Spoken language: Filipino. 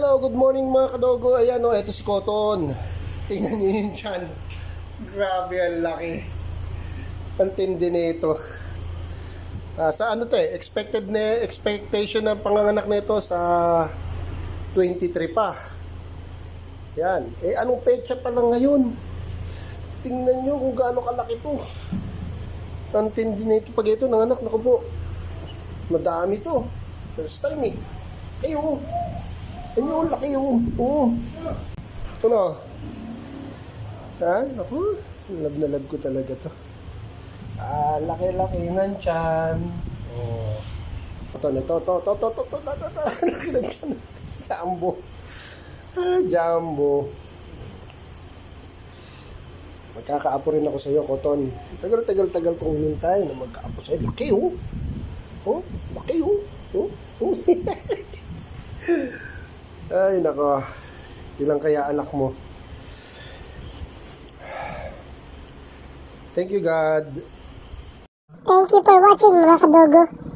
Hello, good morning mga kadogo. Ayan o, eto si Cotton. Tingnan nyo yun dyan. Grabe, ang laki. Ang tindi nito. Sa ano to expectation ng panganganak nito sa 23 pa. Yan. Anong petsa pa lang ngayon? Tingnan nyo kung gaano kalaki to. Ang tindi nito. Pag ito nanganak, naku po. Madami to. First time eh. Ayun. Ayun, laki yun. Oo. Ito na. Naku. Love na love ko talaga to. Laki-laki ng tiyan. Oh. Ito. Laki ng tiyan. Jumbo. Jumbo. Magkakaapo rin ako sa iyo, Cotton. Tagal kong hinintay na magkaapo sa iyo. Laki oh. Oh, laki oh. Oh. Ay, nako. Ilang kaya anak mo? Thank you, God. Thank you for watching mga kadogo.